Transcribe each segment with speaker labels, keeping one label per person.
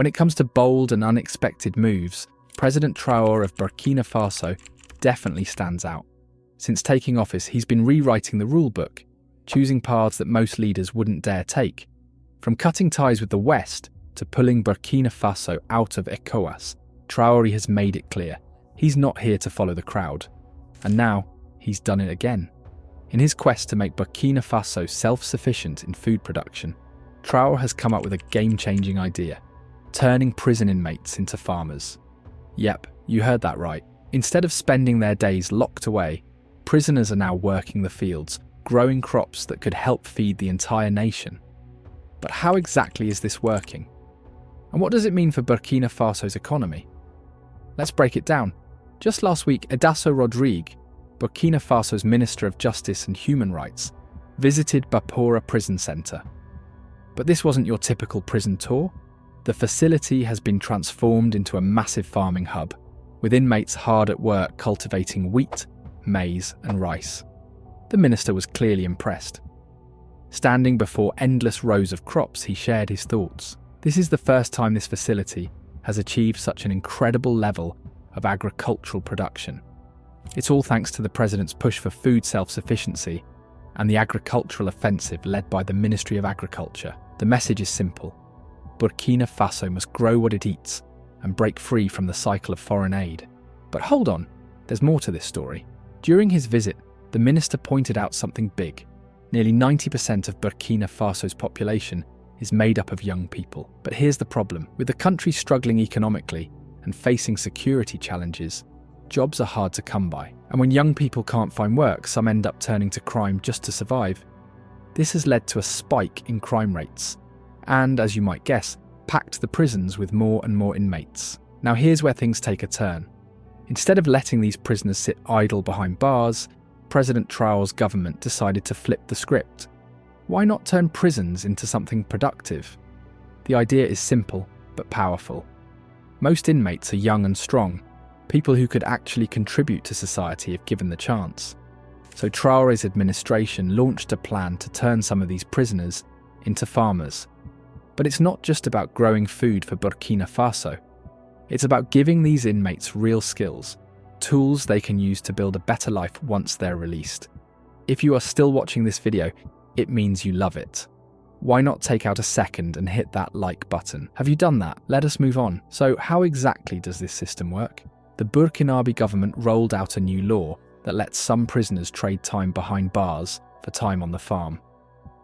Speaker 1: When it comes to bold and unexpected moves, President Traoré of Burkina Faso definitely stands out. Since taking office, he's been rewriting the rulebook, choosing paths that most leaders wouldn't dare take. From cutting ties with the West to pulling Burkina Faso out of ECOWAS, Traoré has made it clear he's not here to follow the crowd. And now, he's done it again. In his quest to make Burkina Faso self-sufficient in food production, Traoré has come up with a game-changing idea: turning prison inmates into farmers. Yep, you heard that right. Instead of spending their days locked away, prisoners are now working the fields, growing crops that could help feed the entire nation. But how exactly is this working? And what does it mean for Burkina Faso's economy? Let's break it down. Just last week, Edasso Rodrigue, Burkina Faso's Minister of Justice and Human Rights, visited Bapora Prison Centre. But this wasn't your typical prison tour. The facility has been transformed into a massive farming hub, with inmates hard at work cultivating wheat, maize and rice. The minister was clearly impressed. Standing before endless rows of crops, he shared his thoughts. This is the first time this facility has achieved such an incredible level of agricultural production. It's all thanks to the president's push for food self-sufficiency and the agricultural offensive led by the Ministry of Agriculture. The message is simple: Burkina Faso must grow what it eats and break free from the cycle of foreign aid. But hold on, there's more to this story. During his visit, the minister pointed out something big. Nearly 90% of Burkina Faso's population is made up of young people. But here's the problem. With the country struggling economically and facing security challenges, jobs are hard to come by. And when young people can't find work, some end up turning to crime just to survive. This has led to a spike in crime rates and, as you might guess, packed the prisons with more and more inmates. Now here's where things take a turn. Instead of letting these prisoners sit idle behind bars, President Traoré's government decided to flip the script. Why not turn prisons into something productive? The idea is simple but powerful. Most inmates are young and strong, people who could actually contribute to society if given the chance. So Traoré's administration launched a plan to turn some of these prisoners into farmers. But it's not just about growing food for Burkina Faso. It's about giving these inmates real skills, tools they can use to build a better life once they're released. If you are still watching this video, it means you love it. Why not take out a second and hit that like button? Have you done that? Let us move on. So how exactly does this system work? The Burkinabe government rolled out a new law that lets some prisoners trade time behind bars for time on the farm.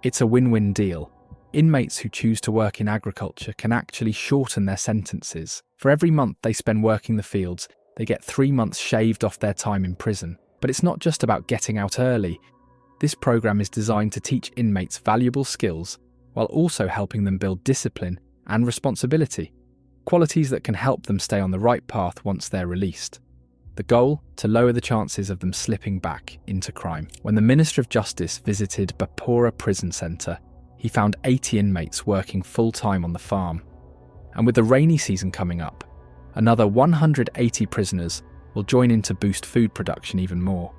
Speaker 1: It's a win-win deal. Inmates who choose to work in agriculture can actually shorten their sentences. For every month they spend working the fields, they get 3 months shaved off their time in prison. But it's not just about getting out early. This program is designed to teach inmates valuable skills while also helping them build discipline and responsibility, qualities that can help them stay on the right path once they're released. The goal? To lower the chances of them slipping back into crime. When the Minister of Justice visited Bapora Prison Centre, he found 80 inmates working full-time on the farm. And with the rainy season coming up, another 180 prisoners will join in to boost food production even more.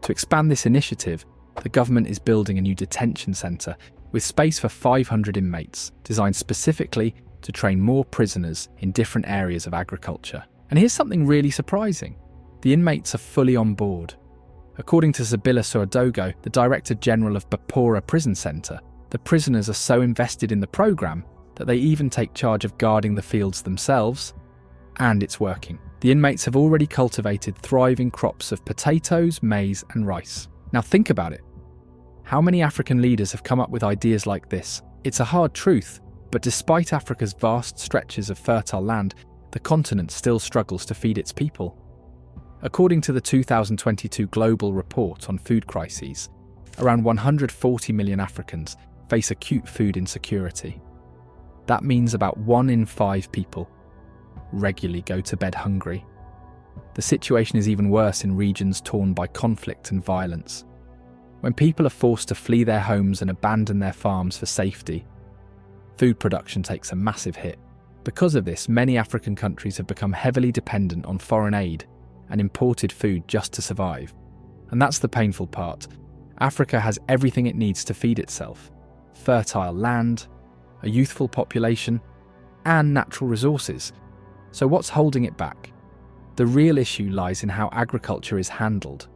Speaker 1: To expand this initiative, the government is building a new detention centre with space for 500 inmates, designed specifically to train more prisoners in different areas of agriculture. And here's something really surprising. The inmates are fully on board. According to Zabila Sourdogo, the Director General of Bapora Prison Centre, the prisoners are so invested in the programme that they even take charge of guarding the fields themselves. And it's working. The inmates have already cultivated thriving crops of potatoes, maize and rice. Now think about it. How many African leaders have come up with ideas like this? It's a hard truth, but despite Africa's vast stretches of fertile land, the continent still struggles to feed its people. According to the 2022 Global Report on Food Crises, around 140 million Africans face acute food insecurity. That means about 1 in 5 people regularly go to bed hungry. The situation is even worse in regions torn by conflict and violence. When people are forced to flee their homes and abandon their farms for safety, food production takes a massive hit. Because of this, many African countries have become heavily dependent on foreign aid and imported food just to survive. And that's the painful part. Africa has everything it needs to feed itself: fertile land, a youthful population, and natural resources. So what's holding it back? The real issue lies in how agriculture is handled.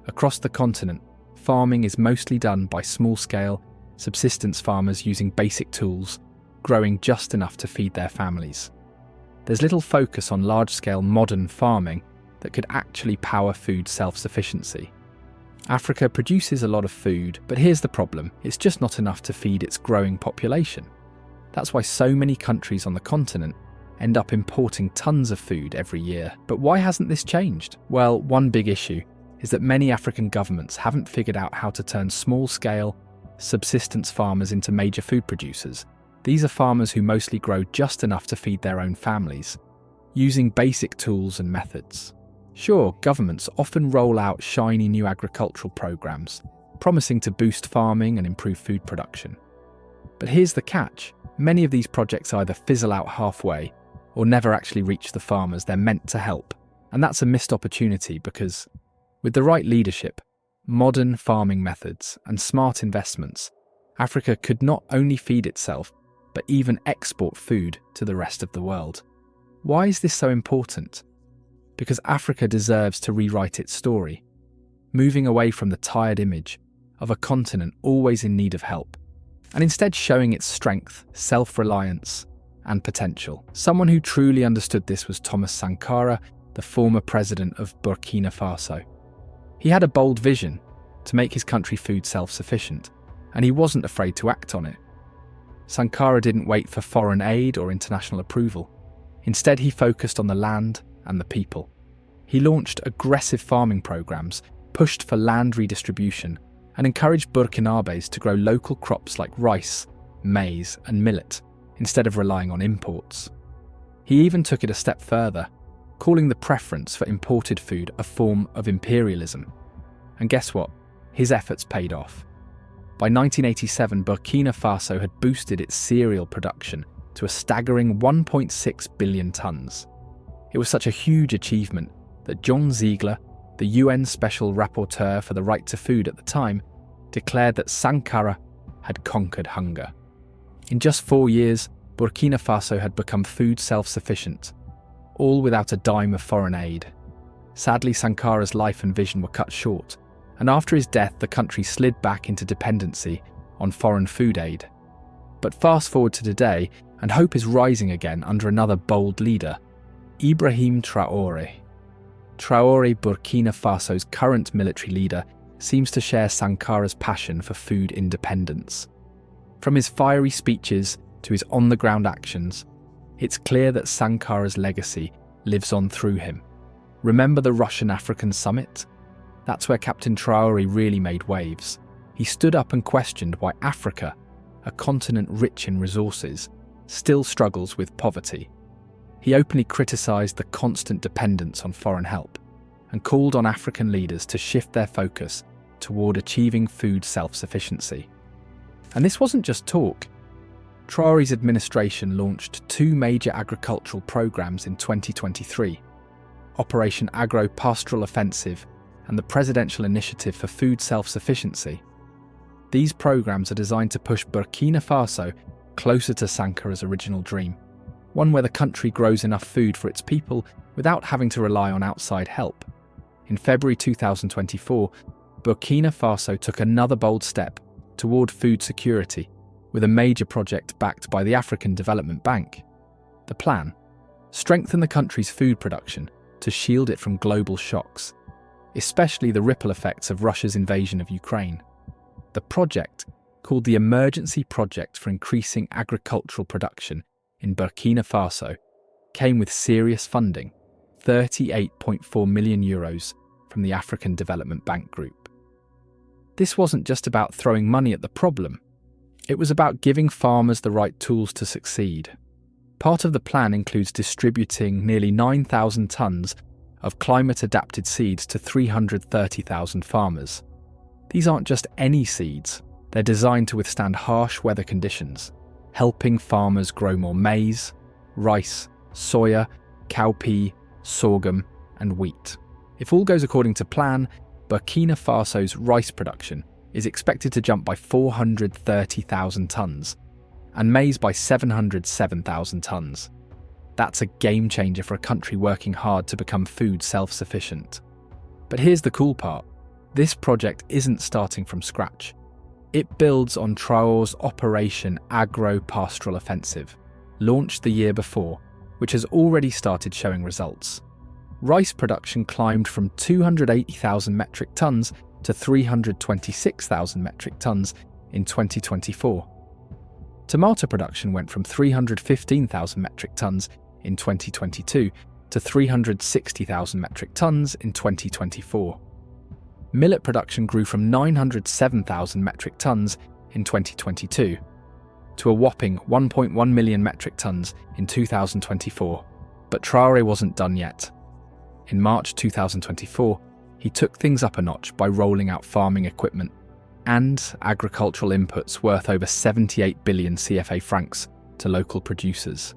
Speaker 1: Across the continent, farming is mostly done by small-scale, subsistence farmers using basic tools, growing just enough to feed their families. There's little focus on large-scale modern farming that could actually power food self-sufficiency. Africa produces a lot of food, but here's the problem: it's just not enough to feed its growing population. That's why so many countries on the continent end up importing tons of food every year. But why hasn't this changed? Well, one big issue is that many African governments haven't figured out how to turn small-scale, subsistence farmers into major food producers. These are farmers who mostly grow just enough to feed their own families, using basic tools and methods. Sure, governments often roll out shiny new agricultural programs, promising to boost farming and improve food production. But here's the catch: many of these projects either fizzle out halfway or never actually reach the farmers they're meant to help. And that's a missed opportunity because, with the right leadership, modern farming methods, and smart investments, Africa could not only feed itself, but even export food to the rest of the world. Why is this so important? Because Africa deserves to rewrite its story, moving away from the tired image of a continent always in need of help, and instead showing its strength, self-reliance, and potential. Someone who truly understood this was Thomas Sankara, the former president of Burkina Faso. He had a bold vision to make his country food self-sufficient, and he wasn't afraid to act on it. Sankara didn't wait for foreign aid or international approval. Instead, he focused on the land and the people. He launched aggressive farming programs, pushed for land redistribution, and encouraged Burkinabés to grow local crops like rice, maize, and millet, instead of relying on imports. He even took it a step further, calling the preference for imported food a form of imperialism. And guess what? His efforts paid off. By 1987, Burkina Faso had boosted its cereal production to a staggering 1.6 billion tons. It was such a huge achievement that John Ziegler, the UN Special Rapporteur for the Right to Food at the time, declared that Sankara had conquered hunger. In just 4 years, Burkina Faso had become food self-sufficient, all without a dime of foreign aid. Sadly, Sankara's life and vision were cut short, and after his death the country slid back into dependency on foreign food aid. But fast forward to today, and hope is rising again under another bold leader, Ibrahim Traore. Traoré, Burkina Faso's current military leader, seems to share Sankara's passion for food independence. From his fiery speeches to his on-the-ground actions, it's clear that Sankara's legacy lives on through him. Remember the Russian-African summit? That's where Captain Traoré really made waves. He stood up and questioned why Africa, a continent rich in resources, still struggles with poverty. He openly criticised the constant dependence on foreign help and called on African leaders to shift their focus toward achieving food self-sufficiency. And this wasn't just talk. Traoré's administration launched 2 major agricultural programs in 2023, Operation Agro-Pastoral Offensive and the Presidential Initiative for Food Self-Sufficiency. These programs are designed to push Burkina Faso closer to Sankara's original dream, one where the country grows enough food for its people without having to rely on outside help. In February 2024, Burkina Faso took another bold step toward food security with a major project backed by the African Development Bank. The plan: strengthen the country's food production to shield it from global shocks, especially the ripple effects of Russia's invasion of Ukraine. The project, called the Emergency Project for Increasing Agricultural Production in Burkina Faso, came with serious funding, €38.4 million from the African Development Bank Group. This wasn't just about throwing money at the problem. It was about giving farmers the right tools to succeed. Part of the plan includes distributing nearly 9,000 tons of climate-adapted seeds to 330,000 farmers. These aren't just any seeds. They're designed to withstand harsh weather conditions, helping farmers grow more maize, rice, soya, cowpea, sorghum, and wheat. If all goes according to plan, Burkina Faso's rice production is expected to jump by 430,000 tons, and maize by 707,000 tonnes. That's a game changer for a country working hard to become food self-sufficient. But here's the cool part. This project isn't starting from scratch. It builds on Traoré's Operation Agro-Pastoral Offensive, launched the year before, which has already started showing results. Rice production climbed from 280,000 metric tonnes to 326,000 metric tonnes in 2024. Tomato production went from 315,000 metric tonnes in 2022 to 360,000 metric tonnes in 2024. Millet production grew from 907,000 metric tonnes in 2022 to a whopping 1.1 million metric tonnes in 2024. But Traoré wasn't done yet. In March 2024, he took things up a notch by rolling out farming equipment and agricultural inputs worth over 78 billion CFA francs to local producers.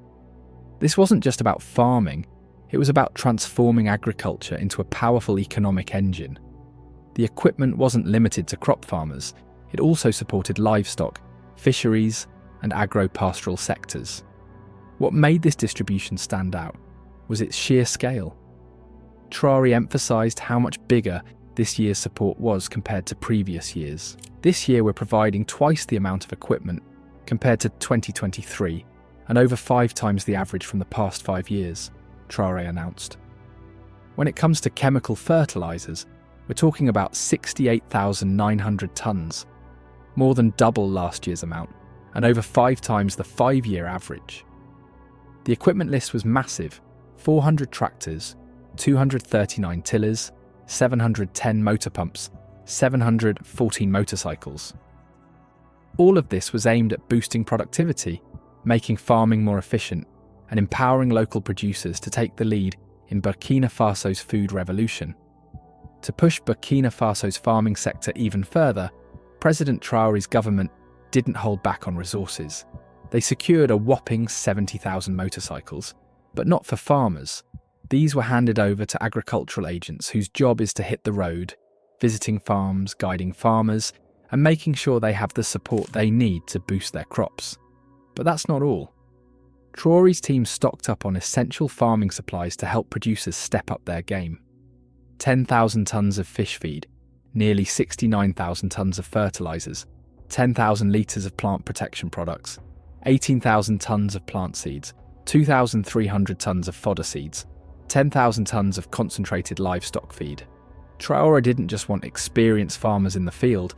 Speaker 1: This wasn't just about farming, it was about transforming agriculture into a powerful economic engine. The equipment wasn't limited to crop farmers, it also supported livestock, fisheries, and agro-pastoral sectors. What made this distribution stand out was its sheer scale. Traoré emphasised how much bigger this year's support was compared to previous years. This year we're providing twice the amount of equipment compared to 2023 and over 5 times the average from the past 5 years, Traoré announced. When it comes to chemical fertilisers, we're talking about 68,900 tonnes, more than double last year's amount and over 5 times the 5-year average. The equipment list was massive: 400 tractors, 239 tillers, 710 motor pumps, 714 motorcycles. All of this was aimed at boosting productivity, making farming more efficient, and empowering local producers to take the lead in Burkina Faso's food revolution. To push Burkina Faso's farming sector even further, President Traoré's government didn't hold back on resources. They secured a whopping 70,000 motorcycles, but not for farmers. These were handed over to agricultural agents whose job is to hit the road, visiting farms, guiding farmers, and making sure they have the support they need to boost their crops. But that's not all. Traoré's team stocked up on essential farming supplies to help producers step up their game. 10,000 tonnes of fish feed, nearly 69,000 tonnes of fertilisers, 10,000 litres of plant protection products, 18,000 tonnes of plant seeds, 2,300 tonnes of fodder seeds, 10,000 tonnes of concentrated livestock feed. Traoré didn't just want experienced farmers in the field,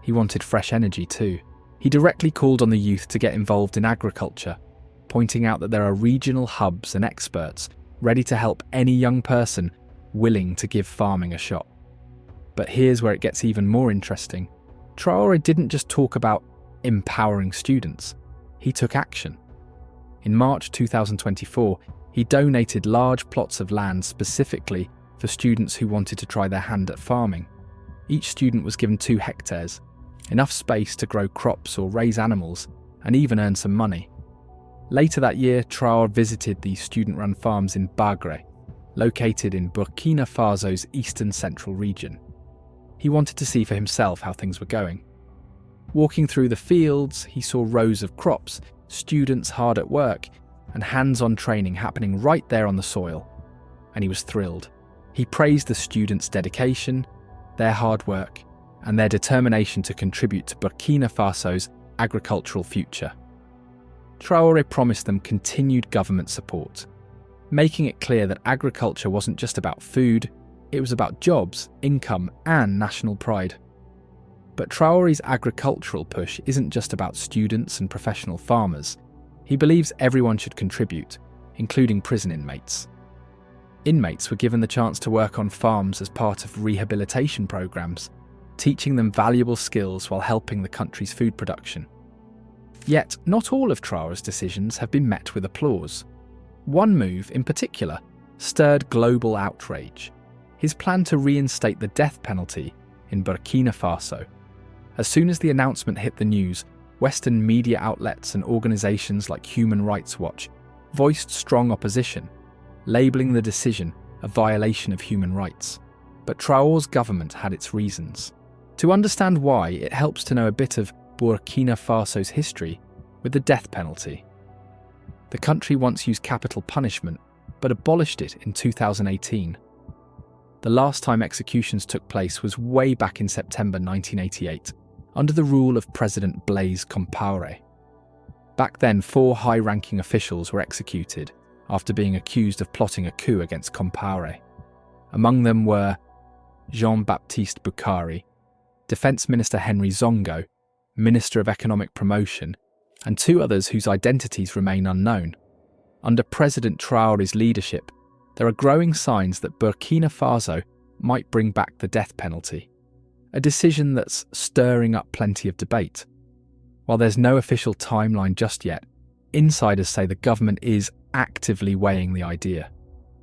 Speaker 1: he wanted fresh energy too. He directly called on the youth to get involved in agriculture, pointing out that there are regional hubs and experts ready to help any young person willing to give farming a shot. But here's where it gets even more interesting. Traoré didn't just talk about empowering students, he took action. In March 2024, he donated large plots of land specifically for students who wanted to try their hand at farming. Each student was given 2 hectares, enough space to grow crops or raise animals, and even earn some money. Later that year, Traoré visited these student-run farms in Bagre, located in Burkina Faso's eastern central region. He wanted to see for himself how things were going. Walking through the fields, he saw rows of crops, students hard at work, and hands-on training happening right there on the soil. And he was thrilled. He praised the students' dedication, their hard work, and their determination to contribute to Burkina Faso's agricultural future. Traoré promised them continued government support, making it clear that agriculture wasn't just about food, it was about jobs, income, and national pride. But Traoré's agricultural push isn't just about students and professional farmers. He believes everyone should contribute, including prison inmates. Inmates were given the chance to work on farms as part of rehabilitation programs, teaching them valuable skills while helping the country's food production. Yet, not all of Traoré's decisions have been met with applause. One move, in particular, stirred global outrage: his plan to reinstate the death penalty in Burkina Faso. As soon as the announcement hit the news, Western media outlets and organisations like Human Rights Watch voiced strong opposition, labelling the decision a violation of human rights. But Traoré's government had its reasons. To understand why, it helps to know a bit of Burkina Faso's history. with the death penalty. The country once used capital punishment, but abolished it in 2018. The last time executions took place was way back in September 1988, under the rule of President Blaise Compaoré. Back then, 4 high-ranking officials were executed after being accused of plotting a coup against Compaoré. Among them were Jean-Baptiste Boukhari, Defense Minister Henry Zongo, Minister of Economic Promotion, and 2 others whose identities remain unknown. Under President Traoré's leadership, there are growing signs that Burkina Faso might bring back the death penalty, a decision that's stirring up plenty of debate. While there's no official timeline just yet, insiders say the government is actively weighing the idea.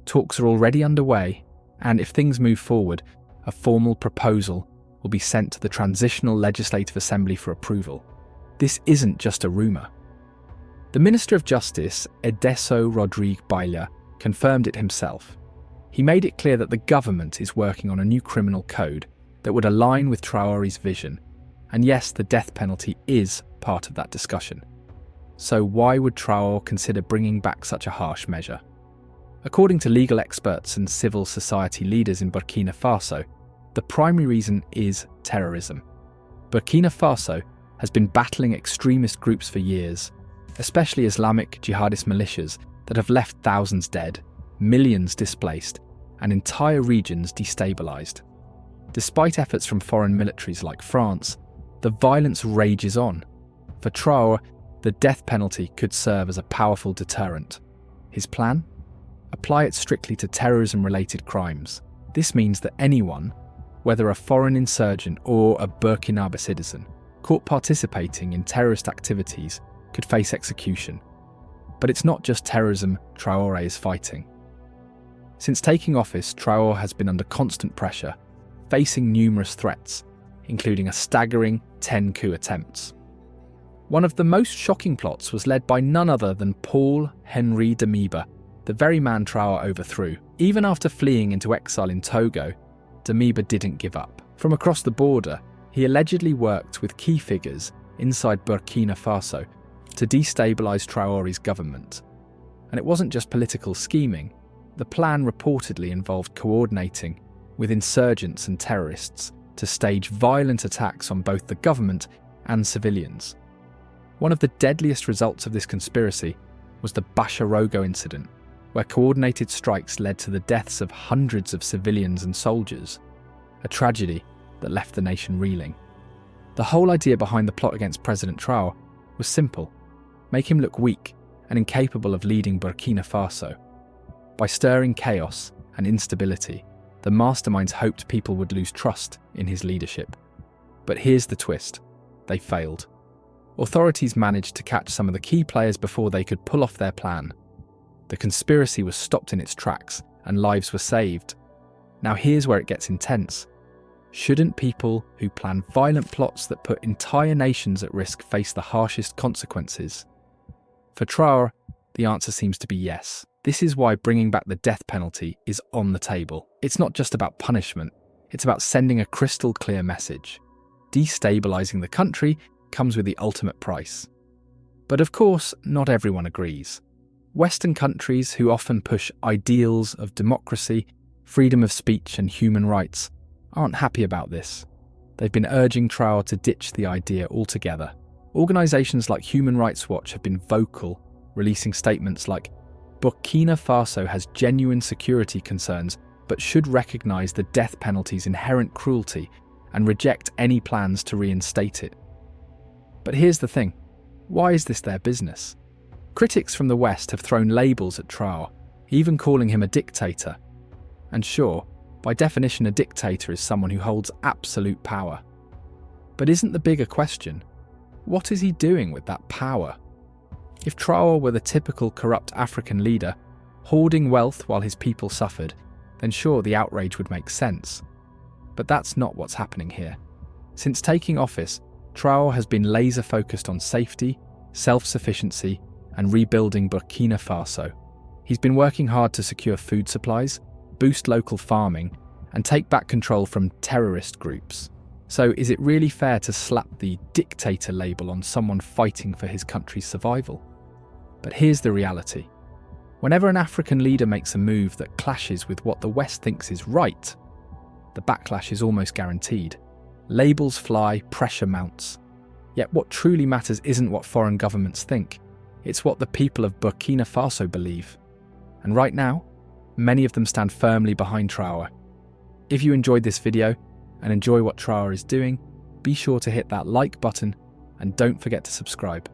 Speaker 1: Talks are already underway, and if things move forward, a formal proposal will be sent to the Transitional Legislative Assembly for approval. This isn't just a rumour. The Minister of Justice, Edesso Rodrigue Baila, confirmed it himself. He made it clear that the government is working on a new criminal code that would align with Traoré's vision, and yes, the death penalty is part of that discussion. So why would Traoré consider bringing back such a harsh measure? According to legal experts and civil society leaders in Burkina Faso, the primary reason is terrorism. Burkina Faso has been battling extremist groups for years, especially Islamic jihadist militias that have left thousands dead, millions displaced, and entire regions destabilised. Despite efforts from foreign militaries like France, the violence rages on. For Traoré, the death penalty could serve as a powerful deterrent. His plan? Apply it strictly to terrorism-related crimes. This means that anyone, whether a foreign insurgent or a Burkinabe citizen, caught participating in terrorist activities could face execution. But it's not just terrorism Traoré is fighting. Since taking office, Traoré has been under constant pressure, facing numerous threats, including a staggering 10 coup attempts. One of the most shocking plots was led by none other than Paul-Henri Damiba, the very man Traoré overthrew. Even after fleeing into exile in Togo, Damiba didn't give up. From across the border, he allegedly worked with key figures inside Burkina Faso to destabilise Traoré's government. And it wasn't just political scheming. The plan reportedly involved coordinating with insurgents and terrorists to stage violent attacks on both the government and civilians. One of the deadliest results of this conspiracy was the Bacharogo incident, where coordinated strikes led to the deaths of hundreds of civilians and soldiers, a tragedy that left the nation reeling. The whole idea behind the plot against President Traoré was simple: make him look weak and incapable of leading Burkina Faso. By stirring chaos and instability, the masterminds hoped people would lose trust in his leadership. But here's the twist: they failed. Authorities managed to catch some of the key players before they could pull off their plan. The conspiracy was stopped in its tracks and lives were saved. Now here's where it gets intense. Shouldn't people who plan violent plots that put entire nations at risk face the harshest consequences? For Traoré, the answer seems to be yes. This is why bringing back the death penalty is on the table. It's not just about punishment, it's about sending a crystal clear message. Destabilising the country comes with the ultimate price. But of course, not everyone agrees. Western countries, who often push ideals of democracy, freedom of speech and human rights, aren't happy about this. They've been urging Traoré to ditch the idea altogether. Organisations like Human Rights Watch have been vocal, releasing statements like, Burkina Faso has genuine security concerns but should recognise the death penalty's inherent cruelty and reject any plans to reinstate it. But here's the thing: why is this their business? Critics from the West have thrown labels at Traoré, even calling him a dictator. And sure, by definition a dictator is someone who holds absolute power. But isn't the bigger question, what is he doing with that power? If Traoré were the typical corrupt African leader, hoarding wealth while his people suffered, then sure, the outrage would make sense. But that's not what's happening here. Since taking office, Traoré has been laser-focused on safety, self-sufficiency, and rebuilding Burkina Faso. He's been working hard to secure food supplies, boost local farming, and take back control from terrorist groups. So is it really fair to slap the dictator label on someone fighting for his country's survival? But here's the reality. Whenever an African leader makes a move that clashes with what the West thinks is right, the backlash is almost guaranteed. Labels fly, pressure mounts. Yet what truly matters isn't what foreign governments think. It's what the people of Burkina Faso believe. And right now, many of them stand firmly behind Traoré. If you enjoyed this video and enjoy what Traoré is doing, be sure to hit that like button and don't forget to subscribe.